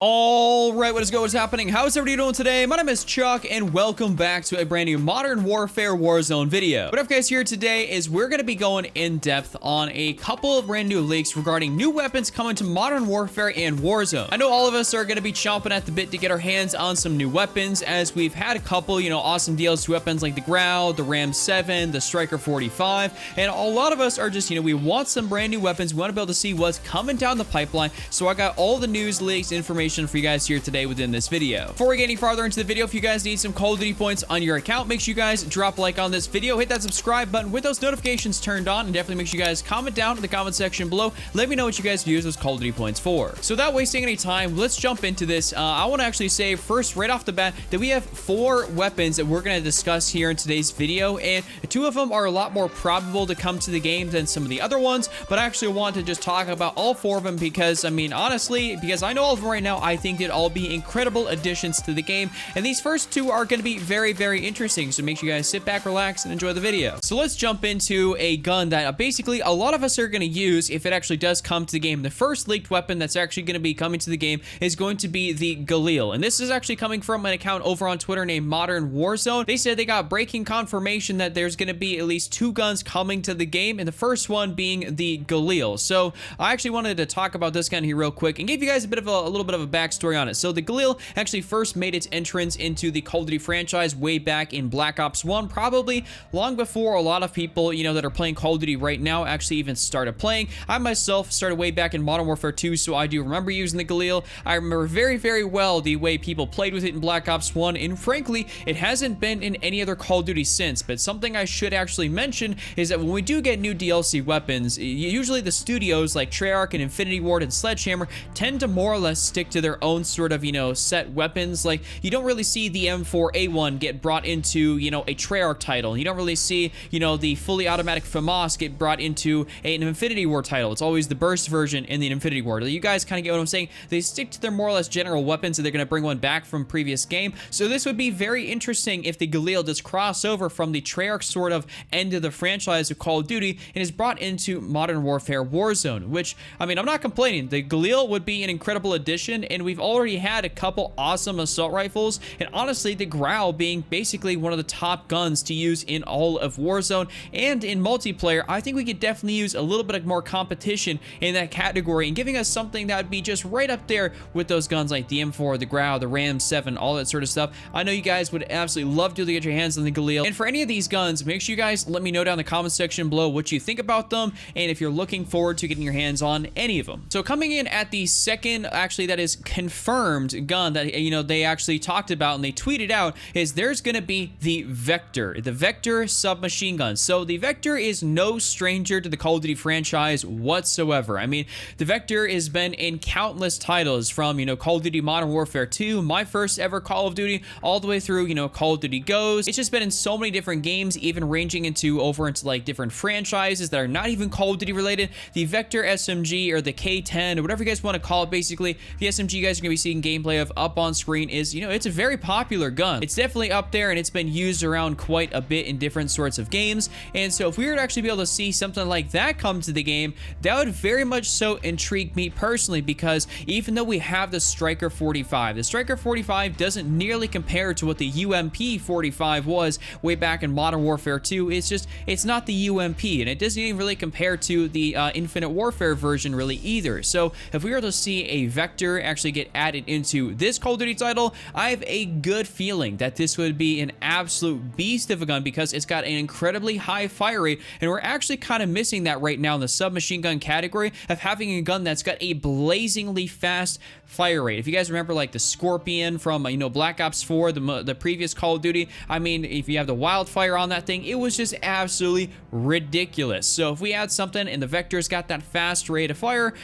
Alright, what is going? What's happening? How's everybody doing today? My name is Chuck, and welcome back to a brand new Modern Warfare Warzone video. What up, guys? Here today is we're going to be going in depth on a couple of brand new leaks regarding new weapons coming to Modern Warfare and Warzone. I know all of us are going to be chomping at the bit to get our hands on some new weapons, as we've had a couple, awesome deals to weapons like the Grau, the Ram 7, the Striker 45, and a lot of us are just, we want some brand new weapons. We want to be able to see what's coming down the pipeline, so I got all the news, leaks, information for you guys here today within this video. Before we get any farther into the video, if you guys need some Call of Duty points on your account, make sure you guys drop a like on this video, hit that subscribe button with those notifications turned on, and definitely make sure you guys comment down in the comment section below. Let me know what you guys use those Call of Duty points for. So without wasting any time, let's jump into this. I want to actually say first, right off the bat, that we have 4 weapons that we're going to discuss here in today's video, and 2 of them are a lot more probable to come to the game than some of the other ones, but I actually want to just talk about all 4 of them because, honestly, because I know all of them right now, I think they'd all be incredible additions to the game, and these first 2 are going to be very, very interesting, so make sure you guys sit back, relax, and enjoy the video. So let's jump into a gun that basically a lot of us are going to use if it actually does come to the game. The first leaked weapon that's actually going to be coming to the game is going to be the Galil, and this is actually coming from an account over on Twitter named Modern Warzone. They said they got breaking confirmation that there's going to be at least 2 guns coming to the game, and the first one being the Galil. So I actually wanted to talk about this gun here real quick and give you guys a little bit of a backstory on it. So the Galil actually first made its entrance into the Call of Duty franchise way back in Black Ops 1, probably long before a lot of people, that are playing Call of Duty right now actually even started playing. I myself started way back in Modern Warfare 2, so I do remember using the Galil. I remember very, very well the way people played with it in Black Ops 1, and frankly, it hasn't been in any other Call of Duty since. But something I should actually mention is that when we do get new DLC weapons, usually the studios like Treyarch and Infinity Ward and Sledgehammer tend to more or less stick to their own sort of, set weapons. Like, you don't really see the M4A1 get brought into, a Treyarch title. You don't really see, the fully automatic FAMAS get brought into an Infinity Ward title. It's always the burst version in the Infinity Ward. You guys kind of get what I'm saying? They stick to their more or less general weapons, and they're going to bring one back from previous game. So this would be very interesting if the Galil does cross over from the Treyarch sort of end of the franchise of Call of Duty and is brought into Modern Warfare Warzone, which, I'm not complaining. The Galil would be an incredible addition, and we've already had a couple awesome assault rifles, and honestly, the Grau being basically one of the top guns to use in all of Warzone, and in multiplayer, I think we could definitely use a little bit of more competition in that category, and giving us something that would be just right up there with those guns like the M4, the Grau, the Ram 7, all that sort of stuff. I know you guys would absolutely love to get your hands on the Galil, and for any of these guns, make sure you guys let me know down in the comment section below what you think about them, and if you're looking forward to getting your hands on any of them. So coming in at the second, actually, that is confirmed gun that, they actually talked about and they tweeted out, is there's going to be the Vector submachine gun. So the Vector is no stranger to the Call of Duty franchise whatsoever. The Vector has been in countless titles from, Call of Duty Modern Warfare 2, my first ever Call of Duty, all the way through, Call of Duty Ghosts. It's just been in so many different games, even ranging into like different franchises that are not even Call of Duty related. The Vector SMG, or the K10, or whatever you guys want to call it, basically, the SMG you guys are going to be seeing gameplay of up on screen is, it's a very popular gun. It's definitely up there, and it's been used around quite a bit in different sorts of games. And so if we were to actually be able to see something like that come to the game, that would very much so intrigue me personally, because even though we have the Striker 45, the Striker 45 doesn't nearly compare to what the UMP 45 was way back in Modern Warfare 2. It's not the UMP, and it doesn't even really compare to the Infinite Warfare version really either. So if we were to see a Vector actually get added into this Call of Duty title, I have a good feeling that this would be an absolute beast of a gun, because it's got an incredibly high fire rate, and we're actually kind of missing that right now in the submachine gun category of having a gun that's got a blazingly fast fire rate. If you guys remember, like the Scorpion from Black Ops 4, the previous Call of Duty, if you have the wildfire on that thing, it was just absolutely ridiculous. So if we add something and the Vector's got that fast rate of fire,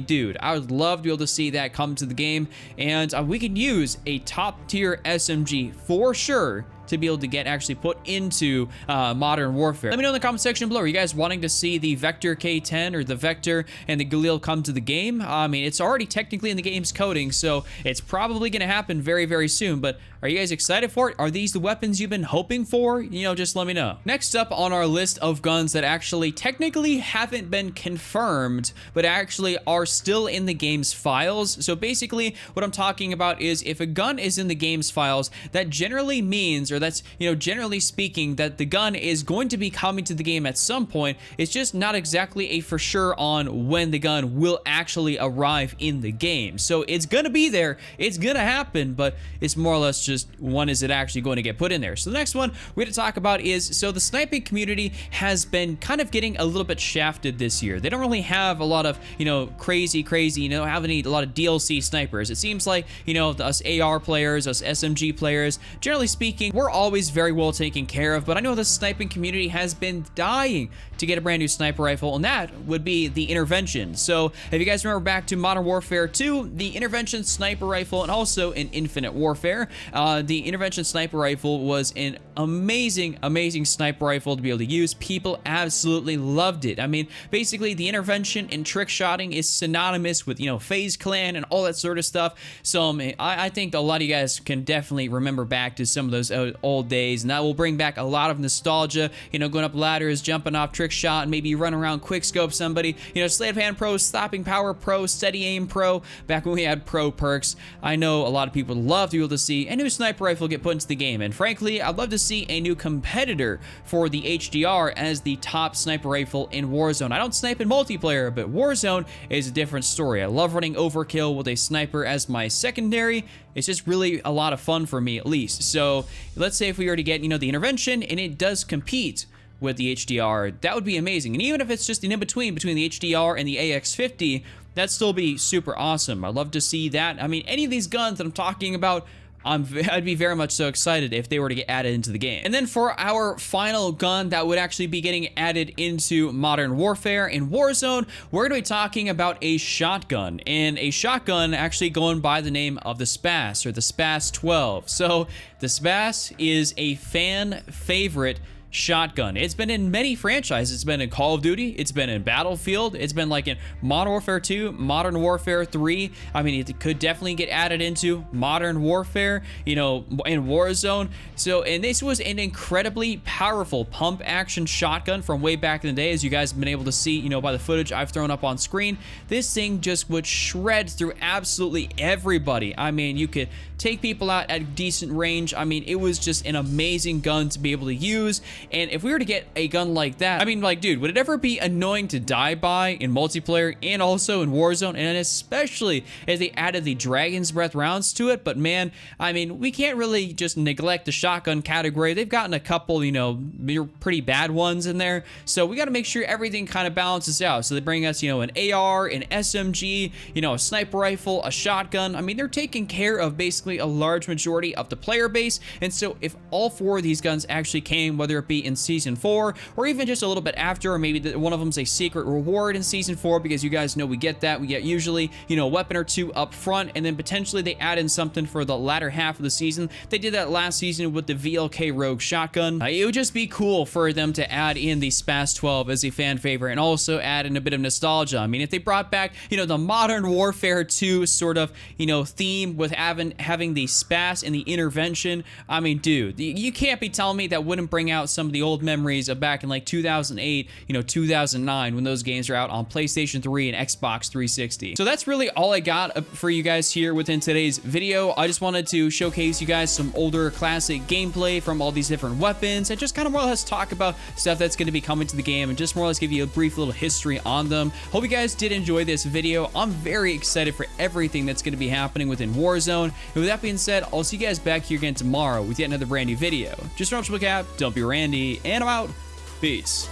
dude, I would love to be able to see that come to the game, and we can use a top tier SMG for sure to be able to get actually put into Modern Warfare. Let me know in the comment section below. Are you guys wanting to see the Vector K10 or the Vector and the Galil come to the game? I mean, it's already technically in the game's coding, so it's probably going to happen very, very soon. But are you guys excited for it? Are these the weapons you've been hoping for? You know, just let me know. Next up on our list of guns that actually technically haven't been confirmed, but actually are still in the game's files. So basically, what I'm talking about is if a gun is in the game's files, that generally means, or that's, you know, generally speaking, that the gun is going to be coming to the game at some point. It's just not exactly a for sure on when the gun will actually arrive in the game. So it's gonna be there, it's gonna happen, but it's more or less just when is it actually going to get put in there. So the next one we're going to talk about is, so the sniping community has been kind of getting a little bit shafted this year. They don't really have a lot of, you know, crazy, you know, have a lot of DLC snipers. It seems like, you know, us AR players, us SMG players, generally speaking, we're always very well taken care of, but I know the sniping community has been dying to get a brand new sniper rifle, and that would be the Intervention. So if you guys remember back to Modern Warfare 2, the Intervention sniper rifle, and also in Infinite Warfare, the Intervention sniper rifle was an amazing sniper rifle to be able to use. People absolutely loved it. I mean, basically the Intervention and trick shotting is synonymous with, you know, FaZe Clan and all that sort of stuff. So I think a lot of you guys can definitely remember back to some of those old days, and that will bring back a lot of nostalgia, you know, going up ladders, jumping off trick shot, and maybe run around quick scope somebody, you know, sleight of hand pro, stopping power pro, steady aim pro, back when we had pro perks. I know a lot of people would love to be able to see a new sniper rifle get put into the game, and frankly, I'd love to see a new competitor for the HDR as the top sniper rifle in Warzone. I don't snipe in multiplayer, but Warzone is a different story. I love running overkill with a sniper as my secondary. It's just really a lot of fun for me, at least. So let's say if we were to get, you know, the Intervention and it does compete with the HDR, that would be amazing. And even if it's just an in-between between the HDR and the AX50, that'd still be super awesome. I'd love to see that. I mean, any of these guns that I'm talking about, I'd be very much so excited if they were to get added into the game. And then for our final gun that would actually be getting added into Modern Warfare in Warzone, we're going to be talking about a shotgun, and a shotgun actually going by the name of the SPAS, or the SPAS 12. So the SPAS is a fan favorite shotgun. It's been in many franchises. It's been in Call of Duty, it's been in Battlefield, it's been like in Modern Warfare 2, Modern Warfare 3. I mean, it could definitely get added into Modern Warfare, you know, in Warzone. So, and this was an incredibly powerful pump action shotgun from way back in the day, as you guys have been able to see, you know, by the footage I've thrown up on screen. This thing just would shred through absolutely everybody. I mean, you could take people out at decent range. I mean, it was just an amazing gun to be able to use. And if we were to get a gun like that, I mean, like, dude, would it ever be annoying to die by in multiplayer and also in Warzone? And especially as they added the Dragon's Breath rounds to it. But man, I mean, we can't really just neglect the shotgun category. They've gotten a couple, you know, pretty bad ones in there. So we got to make sure everything kind of balances out. So they bring us, you know, an AR, an SMG, you know, a sniper rifle, a shotgun. I mean, they're taking care of basically a large majority of the player base. And so if all four of these guns actually came, whether it be in Season 4, or even just a little bit after, or maybe one of them's a secret reward in Season 4, because you guys know we get that. We get usually, you know, a weapon or two up front, and then potentially they add in something for the latter half of the season. They did that last season with the VLK Rogue shotgun. It would just be cool for them to add in the SPAS 12 as a fan favorite, and also add in a bit of nostalgia. I mean, if they brought back, you know, the Modern Warfare 2 sort of, you know, theme with having the SPAS and the Intervention, I mean, dude, you can't be telling me that wouldn't bring out some of the old memories of back in like 2008, you know, 2009, when those games are out on PlayStation 3 and Xbox 360. So that's really all I got for you guys here within today's video. I just wanted to showcase you guys some older classic gameplay from all these different weapons, and just kind of more or less talk about stuff that's going to be coming to the game, and just more or less give you a brief little history on them. Hope you guys did enjoy this video. I'm very excited for everything that's going to be happening within Warzone. And with that being said, I'll see you guys back here again tomorrow with yet another brand new video. Just remember to look out, don't be Randy, and I'm out. Peace.